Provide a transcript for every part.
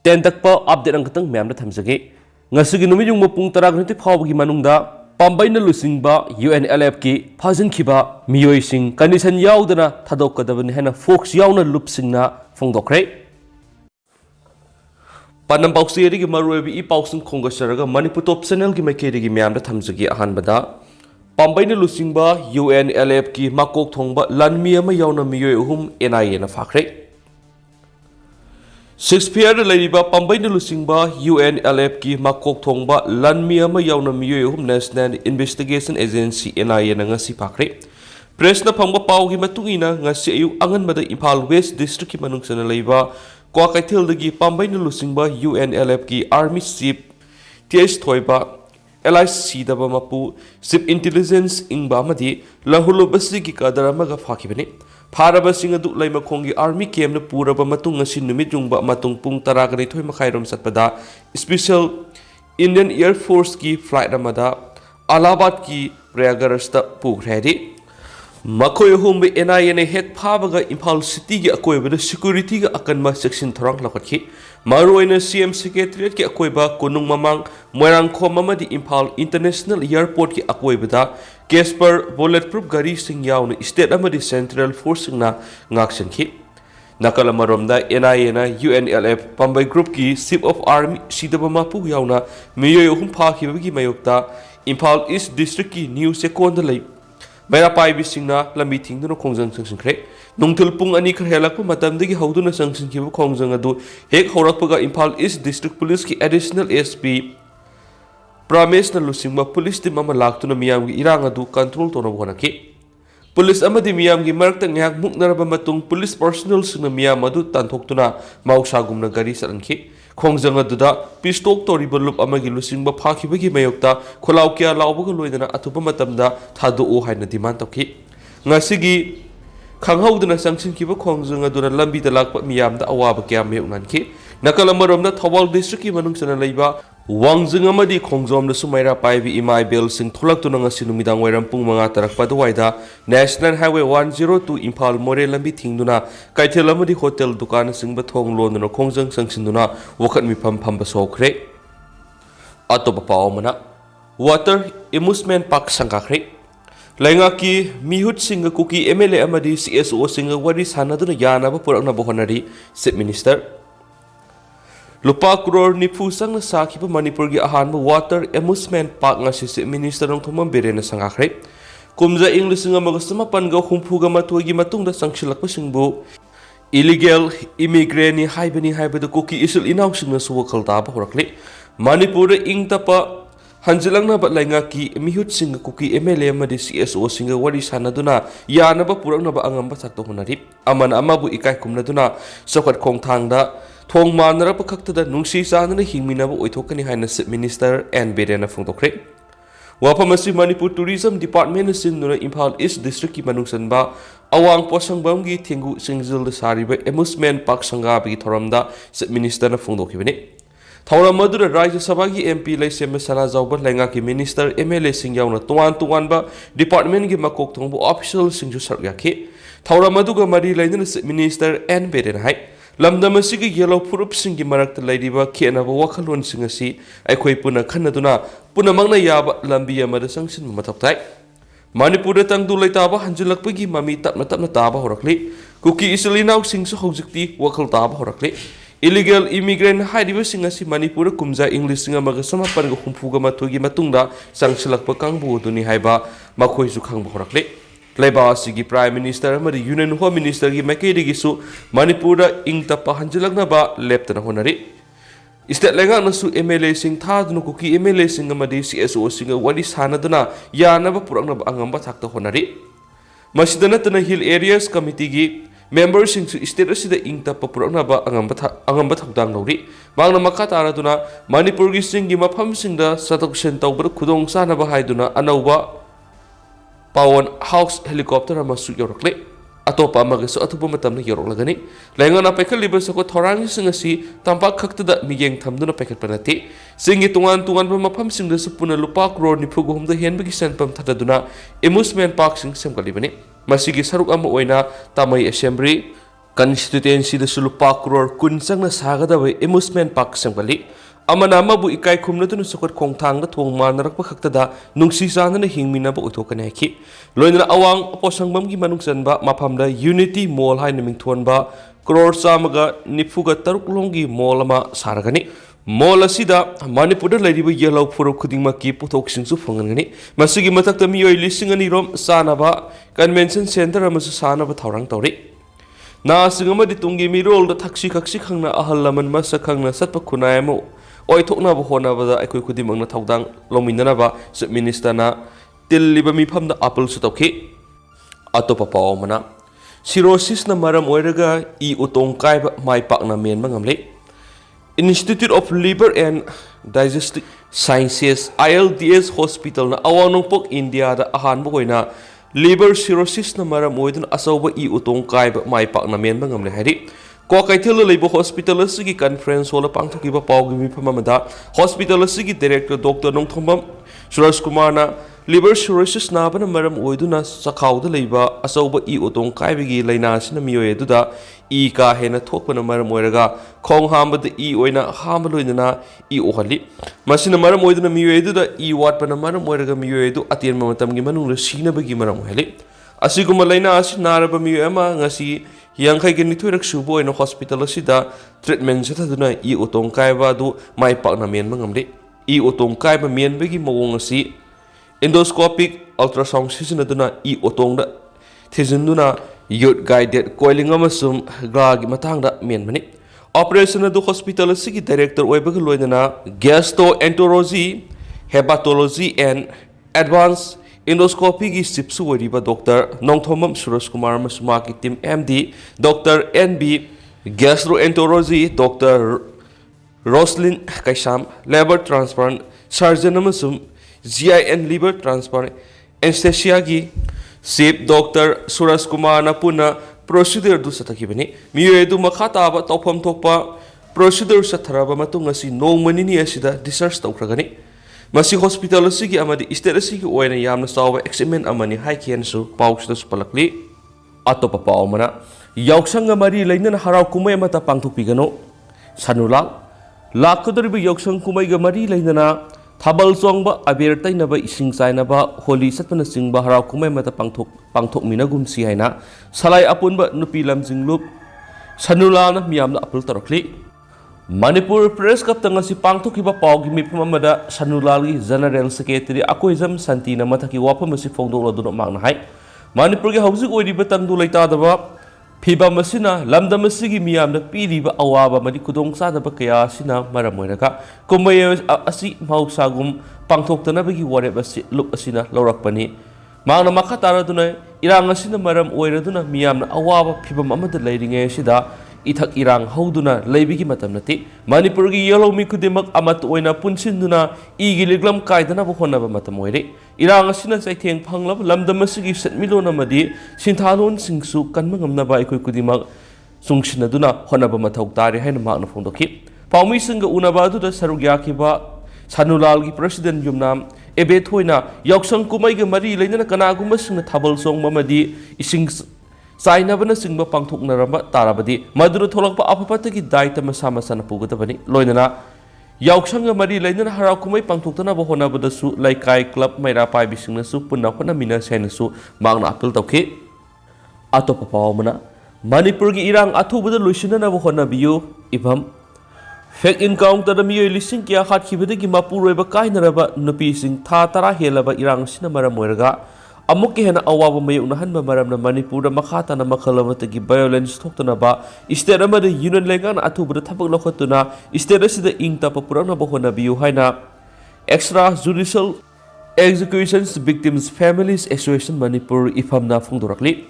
10 takpa update ang katang ma'am na thamjage ngasigi numi yung mapung taragniti phawgi manungda Pambei na Luchingba UNLF ki phajin khiba miyoi sing condition yaudana thadok kadabani hena folks yauna lupsing na phongdokhre Panam pausiri gi maruebi I pausun khongasaraga Manipur top channel gi maikeri gi ma'am na thamjage ahanbada Pambei na Luchingba UNLF ki makok thongba lanmi ama yauna miyoi uhum NIA na fakhre 6 Pier Ladiba Pambei na Luchingba UNLF ki makok thongba lanmi ama yauna miyoi uhum National Investigation Agency NIA na ngasi fakhre Press na phangba pau gi matungina ngasi ayu anganbada Imphal West District ki manungsana leiba kwa Keithel dagi Pambei na Luchingba UNLF ki Army Chief TS Thoiba LIC daba mapu Chief Intelligence ingba madi lahulo basi ki kadaramaga phakibani Pharaba singadu laima khongi Army camp na puraba matung ngasi numit jungba matung pung taragani thoi makhairom satpada Special Indian Air Force ki flight ramada Allahabad ki Prayagrajta pugredi Makhoi humbe NIA ne hek phabaga Imphal City gi akoibada security ga akanma section thorang lakatki maroina CM Secretariat ki akoiba konung mamang moirang khom amadi Imphal International Airport ki akoibada Casper bulletproof gari sing yauna state amadi Central Force na ngaksen ki nakala maromda NIA na UNLF Pambei Group ki Chief of Army sidaba mapu yauna miyoi hum phakibagi mayokta Imphal East District ki New Second lay Baira pai bisingna lambi thingduna khongjang sangsinkhre nongthil pung ani khrhelakpa matamdagi hauduna sangsinkhiba khongjang adu hek horakpaga Imphal East District Police ki Additional SP Pramesh na Luchingba Police team ama laktuna miyamgi irang adu control tona bonaki Police amadi miyamgi marakta ngyak muknaraba matung police personnel singna miyam adu tanthokuna mausagumna gari saranki khongjang aduda pistok toriba lup amagi Luchingba phakibagi mayokta kholaw kya lawbaga loidana athupa matamda thadu o haina demand tokhi ngasigi khanghauduna sangsinkiba khongjang aduna lambi da lakpa miyamda awaba kya meyunanki nakalamoromna Thawal District ki manungsana leiba Wangjing amadi khongjom na sumaira paibi imai bel sing tholak ngasi numidang wairam pung manga tarakpa duwaida National Highway 102 Imphal More lambi thingduna Keithel amadi hotel Dukan singba Thong londuna khongjang sangsinduna wakat mifam phamba sokre atopa paomana Water Amusement Park sangkakre Lainga ki mihut singa kuki MLA amadi CSO singa wari sanaduna yanaba purakna bohonari Chief Minister Lupa crore nipu sang na sakipa Manipur gi ahanba Water Amusement Park nga si Minister ng Pambei na sangakre kumza English nga magasama panga humpuga matuagi matungda sangsilak pa singbu illegal immigrant ni haibada kuki isil inaw sing na suwakal taba horakli Manipur ingta pa hanjilang na batlainga ki mihut singa kuki MLA madi CSO singa wari sanaduna yana ba purang na ba angamba sakto hunari aman amabu ikai kumna duna sokat khong thangda Thong manara pakaktada nungsi sanana hingminaba oithokani haina Chief Minister and Berena phongtokre wapamasi Manipur Tourism Department sinuna Imphal East District ki manungsanba awang posangbam gi thengu singjil da sariba amusement park sanga bi thoramda Chief Minister na phongdokibani Thawra madura Rajya Sabha gi MP lai sema sana jawba lainga ki Minister MLA singyauna tuan ba department gi makok thongbu official singju sargyakhi Thawra maduga mari lainana Chief Minister and Berena hai Lamdamasigi yellow purup singi marakta ladiba kianaba wakalon singasi aikoi puna khanaduna puna mangna yaba lambi amada sangsin mataptai Manipur tangdu laitaba hanjilakpagi mami tapna taba horakli kuki isilinaw singsu hojikti wakal taba horakli illegal immigrant haidiba singasi Manipur kumza English singa magasama panga humpuga matugi matungda sangsilakpa kangbu duni haiba makhoi su khangba horakli Laiba sigi Prime Minister amadi Union Home Minister gi maikeri gisu Manipur ingta pa hanjilakna ba leptana honari State lenga nasu MLA sing thadunu kuki MLA sing amadi CSO sing wali sanaduna yana ba purakna ba angamba thakta honari Masidana tana Hill Areas Committee gi members sing state asida ingta pa purakna ba angamba thakdang lori mangna makha taraduna Manipur gi sing gi mafam sing da sataksen tawbra khudong sana ba haiduna anauba Pawon house helicopter amasu yorokle atopa magasu atupa matamna yoroklagani laingana paikal liba sako thorangi singasi tampak khaktada miyeng thamduna paikat panati singi tungan ba mafam singda supuna lupa crore ni phugumda henbagi senpam thadaduna amusement park sing semkalibani masigi saruk ama oina tamai assembly constituency da sulupa crore kun changna sagada bai amusement park sangbali amana mabu ikai khumna tunu sukot khongthang da thong manarak pa khakta da nungsi sana na hingmina ba uthokane ki loina awang posangbam gi manung sanba mafam da unity mall hai naming thon ba crore samaga nifuga taruk longi mall ama saragani mall asida manipur da lariba yellow furo khudingma ki puthok singsu phangani masigi matak ta miyoi lising ani rom sanaba convention center amasu sanaba thorang tori na singama di tungi mirol da thakshi khakshi khangna ahal laman masa khangna satpa khunai mo oi thokna ba hona ba aikoi khudimang na thaudang lomindana ba chief minister na tilliba mi pham da apple su tokhi atopa paw mana cirrhosis na maram oiraga I utong kai ba mai pak na men mangamle Institute of Liver and Digestive Sciences ILDS Hospital na awanong pok India da ahan mo koina liver cirrhosis na maram oidun asawa I utong kai ba mai pak na men mangamle hari ko Keithel leibo hospital asigi conference hall pangthokiba pawgi mi phamamada hospital asigi director Dr. Nongthom Suraj Kumar na liver cirrhosis na bana maram oiduna sakhawda leiba asawba I utong kaibigi laina sina miyoy duda I ka hena thokpana maram oiraga khong hambada I oina hambaloina I ohali masina maram oiduna miyoy duda I watpana maram oiraga miyoy du atien matamgi manung sina bagi maram ohali asiguma laina asi naraba miyoy ama ngasi Yangkai gini tuirak subo ino hospital asida treatment sataduna I utong kaiba du mai pak na men mangamde I utong kaiba men bagi mawong asi endoscopic ultrasound sisinaduna I utong da thizinduna youth guided coiling amasum gragi matang da men mani operation adu hospital asigi director oibaga loinana gastroenterology hepatology and advanced endoscopy gi sipsu wariba Dr. Nongthom Suraj Kumar masuma ki team MD Dr. NB gastroenterology Dr. Roslyn Kaisam liver transplant surgeon amasum GIN liver transplant anesthesia gi Chief Dr. Suraj Kumar na puna procedure du satakibani miyo edu makhata ba tawpham thokpa procedure satharaba matung asi nongmani ni asida discharge tawkragani Masi hospital asigi amadi state asigi oina yamna sawa examen amani hai kiansu pausda supalakli atopa paumana yauksanga mari lainana harau kumai mata pangthuk pigano sanula lakhodoriba yauksang kumai ga mari lainana thabal chongba aber tainaba ising sainaba holi satpana singba harau kumai mata pangthok minagum si haina salai apunba nupi lamjinglup sanula na miyamna apul tarokli Manipur Press Cup tangasi pangthokiba pawgi mifam amada Sanulali General Secretary Akoizam Santina mathaki wafam asi fongdokla duna mangna hai Manipur gi hauzik oiriba tangdu leitadaba phiba masina lamdam asigi miyamna piriba awaba madi kudong sadaba kaya sina maram oiraga kumai asi mausagum pangthoktanabagi warep asi lup asina laurakpani mangna makha taraduna irang asina maram oiraduna miyamna awaba phibam amada leiringe sida Ithak irang hauduna leibigi matam nati Manipur gi yellow mi kudimak amat oina punsinduna igi liglam kaidana bo honaba matam oire irang asina saitheng phanglab lamdam asigi setmilona madi sinthalon singsu kanmangamna ba ikoi kudimak sungsinaduna honaba mathau tari haina makna phongdoki paumi singa unaba du da sarugya kiba Sanulal gi president yumnam ebe thoina yaksang kumai ga mari leina kanaguma singna thabal song mamadi ising Sainabana singba pangthoknaramba tarabadi madura tholakpa apapatagi daita masa masana pugadabani loinana yauksanga mari lainana harau kumai pangthoktana bo honabadasu laikai club maira pai bisingnasu punna khona mina sainasu mangna appeal tawkhe atopa pawmana Manipur gi irang athubada loisinana bo honabiyu ibam fake encounter da miyo lising kya khatkibadagi mapuroiba kainaraba nupi sing tha tara helaba irang sina mara moiraga Amuk hena awaba mayuk nahan maram na Manipur da makhata na makhalamata violence thoktana ba state amada union lengan athubada thabak lokhatuna state asida ingta papurana bohona biu haina extra judicial executions victims families association Manipur ifamna phungdorakli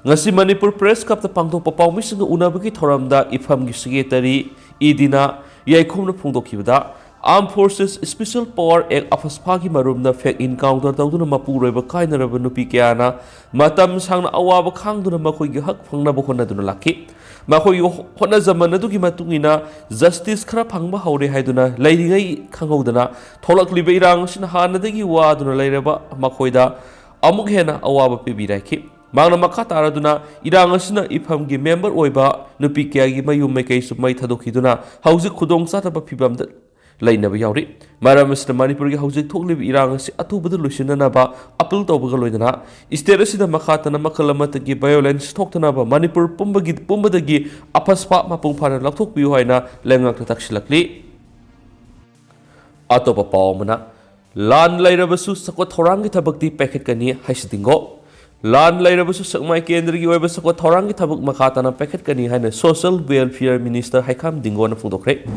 ngasi Manipur press cup ta pangthok papawmi singa unabagi thoramda ifam gi secretary idina yaikhomna phungdokhibada Armed Forces Special Power Act Afasphagi marumna fake encounter tawduna mapuroiba kainaraba nupi kyana matam sangna awaba khangduna makhoi hak phangna bo khonaduna lakhi makhoi hona zaman adugi matungina justice khara phangba haure haiduna leiringai khanghodana tholakliba irang sina hanadagi waduna leiraba makhoida amuk hena awaba pibirakhi Mangna makha taraduna irang asina ifamgi member oiba nupi kyagi mayum maikaisu mai thadokiduna hauzik khudong sataba phibamda lainaba yauri maram asina manipur gi hauzik thoklib irang asi athubada lusinanaba appeal tawbaga loidana state asida makhatana makalamatagi violence thoktanaba manipur pumbadagi aphaspa mapung phana lathokpiu haina lengak taksilakli atopa pawmana lan lairabasu sakwa thorangi thabakti packet kani haisidingo Lan lairabasu sakmai kendra gi oiba sakwa thorangi thabak makhatana packet kani haina social welfare minister haikam dingona phungdokre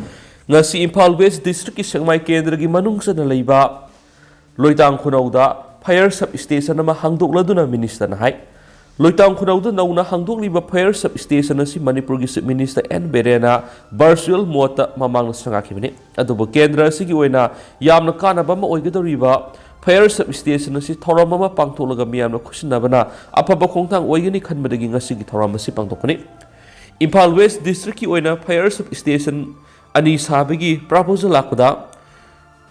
ngasi Imphal West district ki sakmai kendra gi manungsana leiba loitang khunauda fire sub station ama hangdokladuna minister na hai loitang khunauda nauna hangdokliba fire sub station asi Manipur gi sub minister N Berena virtual mota mamang sangakhibani adubo kendra asi gi oina yamna kanaba ma oigadoriba Fire substation asi thoramama pangtholaga miyamna khusinabana afaba khongthang oigani khanbadagi ngasi gi thoram asi pangthokani Imphal West district ki oina fire substation ani sabagi proposal akada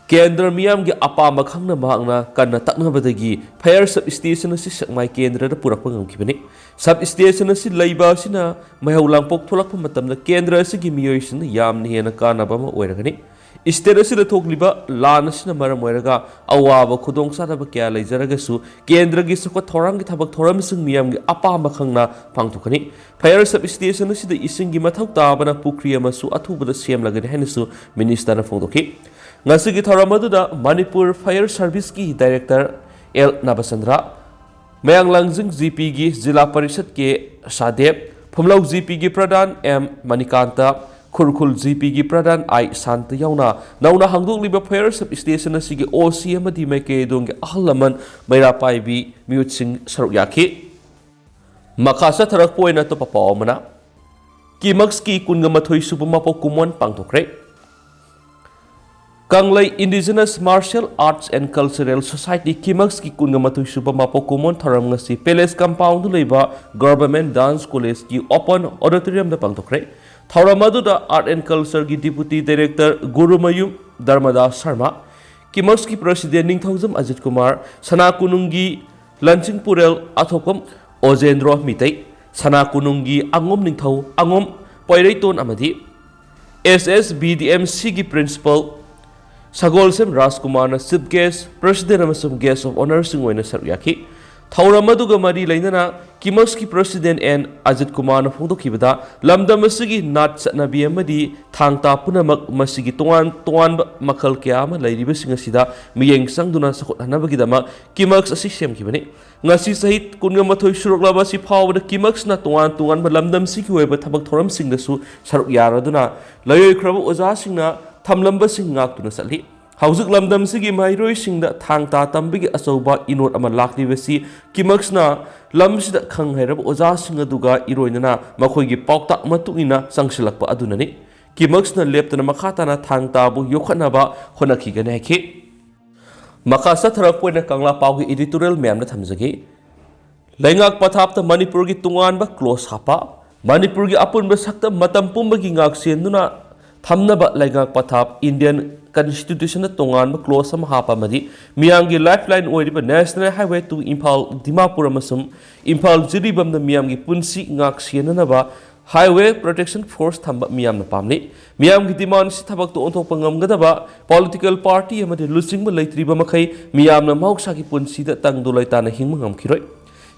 kendra miyam gi apama khangna mahangna kanna taknabadagi fire substation asi sakmai kendra da purakpa ngamkhibani substation asi leiba asina mayhaulang pok tholakpa matamda kendra asi gi miyoisin yamni hena kanaba ma oiragani Istera sida thokliba lan asina maram oiraga awaba khudong sadaba kya lejaragasu kendra gi sakwa thorang gi thabak thoram sing miyam gi apama khangna pangthukani fire sub station asida ising gi mathau tabana pukri amasu athubada semlagani hainasu minister na phongdoki ngasi gi thoram aduda Manipur Fire Service ki director L Nabasandra mayang langjing GP gi jila parishad ke Sadep phumlau GP gi pradhan M Manikanta Kurkul GP gi pradhan I Sant yauna nauna hangdokliba fire sub station asigi OC amadi maike dongi ahlaman maira paibi miut sing saruk yaki makasa tharak poina to papawmana kimax ki kunga mathoi subama po kumon pangthokre Kanglai Indigenous Martial Arts and Cultural Society kimax ki kunga mathoi subama po kumon tharam ngasi Palace compound leiba Government Dance College ki open auditorium da pangthokre Thauramadu Art and Culture ki Deputy Director Gurumayum Dharmadas Sharma, Kimax ki President Ningthaujam Ajit Kumar, Sanakunungi Lanchingpurel Athopam Ojendro Mitay, Sanakunungi Angom Ningthau Angom Poiraiton Amadi, SSBDMC ki Principal Sagolsem Raskumar na Chief Guest President amasum Guest of Honor singwena saryaki Thauramadu mari lainana Kimax ki President N Ajit Kumar na phongdokhibada lamdam asigi nat satnabi amadi thangta punamak masigi tongan makhal kya ama lairiba singasida miyeng sangduna sakot hanabagidama Kimax asi semkhibani ngasi sahit kunga mathoi suroklaba si phawda Kimax na tongan lamdam sigi weba thabak thoram singdasu saruk yaraduna layoi khraba oja singna thamlamba sing ngaktuna sali Hauzik lamdam sigi mairoi singda thangta tambigi asoba inot ama laklibasi Kimax na lamsida khanghairab oja singa duga iroinana makhoigi paukta matungina sangsilakpa adunani Kimax na leptana makhatana thangta bu yokhanaba honakhigane hakhi makasa tharakpoina kangla paugi editorial memna thamjagi laingak pathapta Manipur gi tunganba close hapa Manipur gi apunba sakta matam pumbagi ngak senduna thamnaba laingak pathap Indian Constitution tongan close sama hapa madi miyangi lifeline oiriba National Highway to Imphal Dimapur amasum Imphal jiribam na miyangi punsi ngak sienanaba Highway Protection Force thamba miyam na pamni miyangi demand si thabak to onthok pangamgadaba political party amade Luchingba leitriba makhai miyam na mahoksa ki punsi da tangdulai tana hingma ngamkhiroi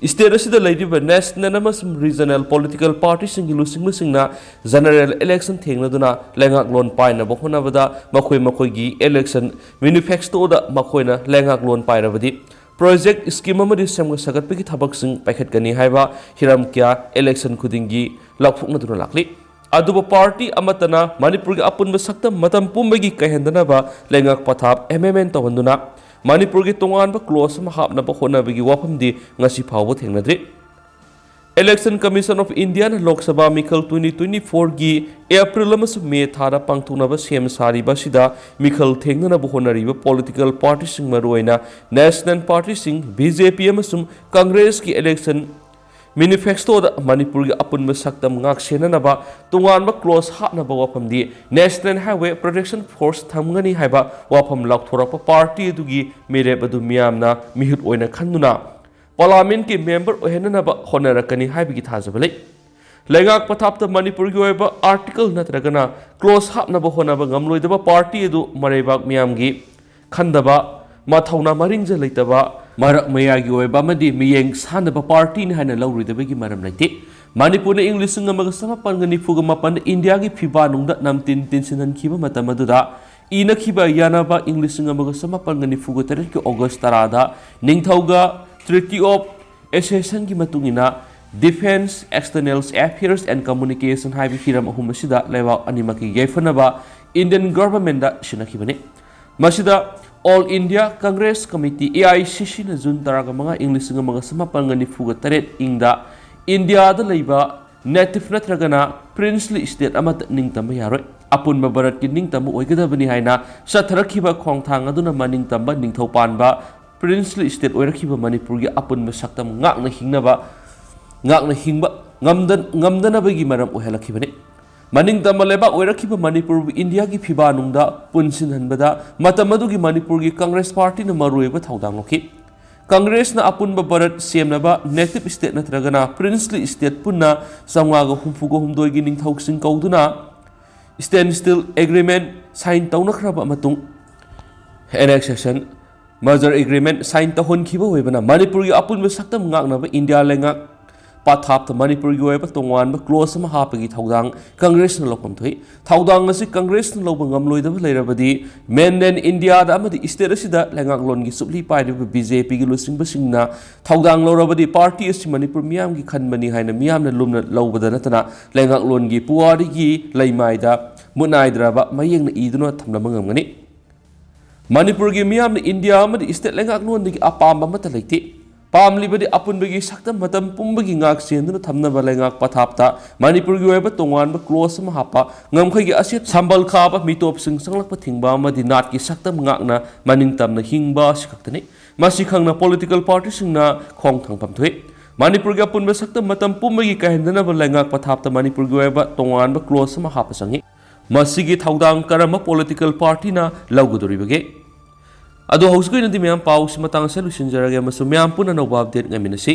State asida leitriba national amasum regional political party singi Luchingba singna general election thengnaduna lengak lon paina bokhonabada makhoi gi election manifesto da makhoina lengak lon pairabadi project scheme amadi semga sagatpagi thabak sing paikhat kani haiba hiram kya election khudingi lakphukna duna lakli aduba party amatana Manipur gi apunba sakta matam pumbagi kahendana ba lengak pathap MMN tawanduna Manipur gi tongan ba close ma hapna ba khona bagi wafam di ngasi phawo thengnadri Election Commission of India na Lok Sabha Mikhal 2024 gi April amas May thara pangthuna ba sem sari ba sida Mikhal thengnana ba honari ba political party sing maroina National Party sing BJP amasum Congress ki election manifesto da Manipur gi apun ba saktam ngak senana ba tungan ba close hapna ba wafam di National Highway Protection Force thamngani haiba wafam lakthorak pa party du gi mere ba du miyamna mihut oina khanduna parliament की member ओहेननबा होनरकनी हाइबगी थाजब लै लेगाक पथाप्त मणिपुर की ओइबा article नत्रगना close हापनबा होनबा गमलोइदबा party एदु मरेबाक मियामगी खंदबा माथौना मरिंगज लैतबा मरक मयागी ओइबा मदि मियेंग सानबा party नि हाना लौरिदबगी मरम लैते मणिपुर ने इंग्लिश संगमग समपन निफुग मपन इंडिया की फिबा नुंगदा नमतिन तिनसिनन खिबा मतम अदुदा इनखिबा यानाबा इंग्लिश संगमग समपन निफुग तरह के अगस्त तरादा निंगथौगा ट्रीटी ऑफ एसोसिएशन की मतुंगिना defence externals affairs and communication हाइबी हिरम अहुम असिदा लेवा अनिमकी यैफनबा इंडियन गवर्नमेंट दा सिनखिबने मसिदा all India Congress committee AICC न जून तरागा मंगा इंग्लिश संगमग समपन निफुग तरेट इंगदा इंडिया दा लेबा नेटिव नत्रगना प्रिंसली स्टेट अमत निंगतम यारोय अपुनबा भारत की निंगतम ओइगदबनी हाइना सथरखिबा खोंगथांग अदुना मनिंगतम निंगथौ पानबा प्रिंसली स्टेट ओइरखिबा मणिपुर की अपुनबा सक्तम ngakna hingba ngamdanabagi maram ohelakibane maningtama leba oirakhiba manipur india ki phiba nungda punsin hanbada matamadugi manipur ki congress party na marueba thaudang lokhi congress na apunba bharat semnaba native state natragana princely state punna samwaga humfugo humdoi gi ningthauksing kauduna standstill agreement sign taunakhraba matung annexation merger agreement sign tahon khiba hoibana manipur ki apunba saktam ngaknaba india lenga पाथाप Manipur की ओइबा तोंगान close अमा हापगी थौदांग कांग्रेस न लोकम थोई थौदांग असि कांग्रेस न lobe ngमलोइदब लेरबदी mainland India दा अमदि state असिदा लेंगाक loan की सुपली पाइदब BJP की लुसिंग सिंगना थौदांग लोरबदी पार्टी असि मणिपुर मियाम की खनबनी हाइना मियाम न लुमना लौबदा नतना लेंगाक लोन की पुवारी की लैमाइदा मुनाइद्राबा मयेंग न इदुना थमलम ngमगनी मणिपुर की मियाम न इंडिया अमदि स्टेट लेंगाक लोन की अपाम मत लैते पामलिबदी अपुनबगी सक्तम मतम पुंबगी ngak सेंदुना थमनबा लेंगाक पथापता मणिपुर की ओइबा तोंगानबा क्लोज अमा हापा ngमखैगी असित संबल खाबा मिटोप सिंग संगलकपा थिंगबा अमदि नाट की सक्तम ngakना मनिंगतमना हिंगबा सिखक्तने मासि खंगना पॉलिटिकल पार्टी सिंगना खोंग थांगपम थोइ मणिपुर की अपुनबा सक्तम मतम पुंबगी कहंदनबा लेंगाक पथापता मणिपुर की ओइबा तोंगानबा क्लोज अमा हापा संगी मसिगी थौदांग करम पॉलिटिकल पार्टी ना लौगदोरिबगे अदो हौसको नदी मैम पाउ सिमतांग से लुसिंजरगे मसु मैम पुना नौबा अपडेट ngamiनसी